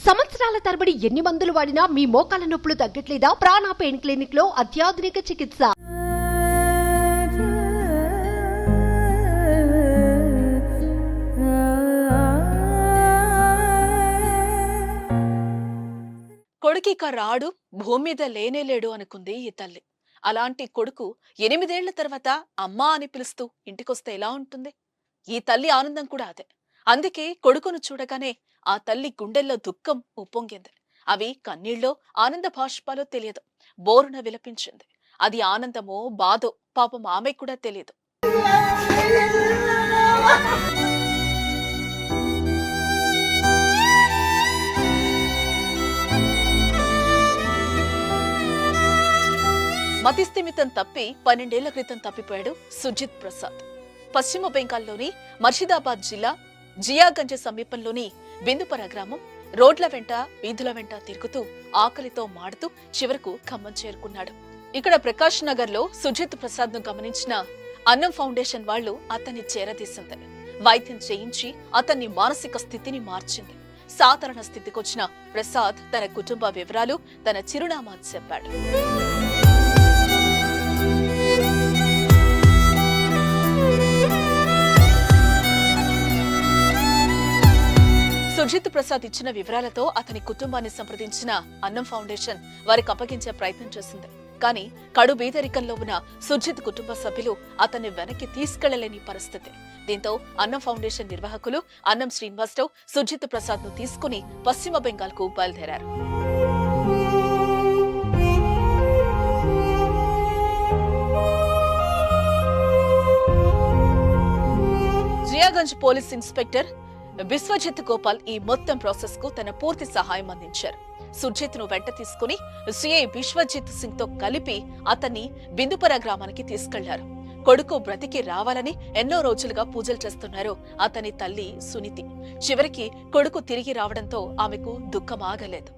సంవత్సరాల తరబడి ఎన్ని మందులు వాడినా మీ మోకాల నొప్పులు తగ్గట్లేదా? ప్రాణ పెయిన్ క్లినిక్ లో అత్యాధునిక చికిత్స. కొడుకిక రాడు, భూమి మీద లేనేలేడు అనుకుంది ఈ తల్లి. అలాంటి కొడుకు 8 ఏళ్ల తర్వాత అమ్మా అని పిలుస్తూ ఇంటికొస్తే ఎలా ఉంటుంది? ఈ తల్లి ఆనందం కూడా అదే. అందుకే కొడుకును చూడగానే ఆ తల్లి గుండెల్లో దుఃఖం ఉప్పొంగింది. అవి కన్నీళ్ళో ఆనంద భాష్పాలో తెలియదు. బోరున విలపించింది. అది ఆనందమో బాధో పాపం ఆమెకు కూడా తెలియదు. మతిస్థిమితం తప్పి 12 ఏళ్ల క్రితం తప్పిపోయాడు సుజిత్ ప్రసాద్. పశ్చిమ బెంగాల్లోని మర్షిదాబాద్ జిల్లా జియాగంజ్ సమీపంలోని బిందుపర గ్రామం. రోడ్ల వెంట వీధుల వెంట తిరుగుతూ ఆకలితో మాడుతూ చివరకు ఖమ్మం చేరుకున్నాడు. ఇక్కడ ప్రకాష్ నగర్ లో సుజిత్ ప్రసాద్ ను గమనించిన అన్నం ఫౌండేషన్ వాళ్లు అతన్ని చేరదీసింది. వైద్యం చేయించి అతన్ని మానసిక స్థితిని మార్చింది. సాధారణ స్థితికొచ్చిన ప్రసాద్ తన కుటుంబ వివరాలు, తన చిరునామా చెప్పాడు. సుజిత్ ప్రసాద్ ఇచ్చిన వివరాలతో అతని కుటుంబాన్ని సంప్రదించిన అన్నం ఫౌండేషన్ వారికి అప్పగించే ప్రయత్నం చేసింది. కానీ కడు బీదరికంలో ఉన్న సుజిత్ కుటుంబ సభ్యులు అతన్ని వెనక్కి తీసుకెళ్లలేని పరిస్థితి. దీంతో అన్నం ఫౌండేషన్ నిర్వాహకులు అన్నం శ్రీనివాసరావు సుజిత్ ప్రసాద్ ను తీసుకుని పశ్చిమ బెంగాల్ కు బయలుదేరారు. జియాగంజ్ పోలీస్ ఇన్స్పెక్టర్ బిశ్వజిత్ గోపాల్ ఈ మొత్తం ప్రాసెస్ కు తన పూర్తి సహాయం అందించారు. సుజిత్ ను వెంట తీసుకుని సిఐ బిశ్వజిత్ సింగ్ తో కలిపి అతన్ని బిందుపర గ్రామానికి తీసుకెళ్లారు. కొడుకు బ్రతికి రావాలని ఎన్నో రోజులుగా పూజలు చేస్తున్నారు అతని తల్లి సునీతి. చివరికి కొడుకు తిరిగి రావడంతో ఆమెకు దుఃఖం ఆగలేదు.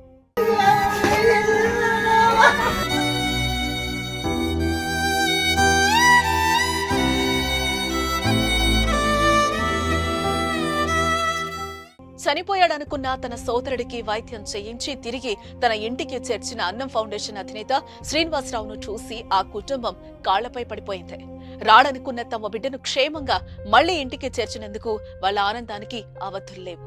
చనిపోయాడనుకున్న తన సోదరుడికి వైద్యం చేయించి తిరిగి తన ఇంటికి చేర్చిన అన్నం ఫౌండేషన్ అధినేత శ్రీనివాసరావును చూసి ఆ కుటుంబం కాళ్లపై పడిపోయింది. రాడనుకున్న తమ బిడ్డను క్షేమంగా మళ్లీ ఇంటికి చేర్చినందుకు వాళ్ళ ఆనందానికి అవధుల్లేవు.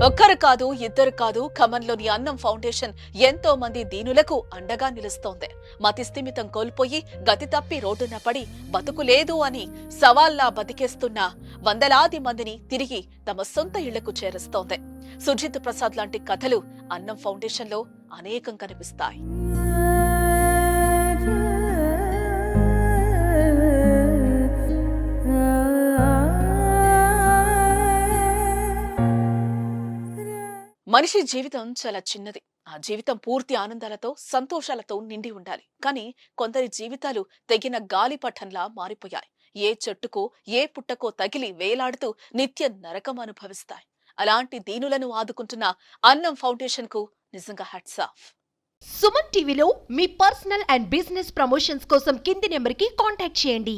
ఒక్కరు కాదు, ఇద్దరు కాదు, ఖమ్మంలోని అన్నం ఫౌండేషన్ ఎంతో మంది దీనులకు అండగా నిలుస్తోంది. మతిస్థిమితం కోల్పోయి గతి తప్పి రోడ్డున పడి బతుకులేదు అని సవాల్లా బతికేస్తున్న వందలాది మందిని తిరిగి తమ సొంత ఇళ్లకు చేరుస్తోంది. సుజిత్ ప్రసాద్ లాంటి కథలు అన్నం ఫౌండేషన్ లో అనేకం కనిపిస్తాయి. మనిషి జీవితం చాలా చిన్నది. ఆ జీవితం పూర్తి ఆనందాలతో సంతోషాలతో నిండి ఉండాలి. కానీ కొందరి జీవితాలు తెగిన గాలిపటంలా మారిపోయాయి. ఏ చెట్టుకో ఏ పుట్టకో తగిలి వేలాడుతూ నిత్య నరకం అనుభవిస్తాయి. అలాంటి దీనులను ఆదుకుంటున్న అన్నం ఫౌండేషన్ కు నిజంగా హ్యాట్స్ ఆఫ్. సుమన్ టీవీలో మీ పర్సనల్ అండ్ బిజినెస్ ప్రమోషన్స్ కోసం కింది నెంబర్ కి కాంటాక్ట్ చేయండి.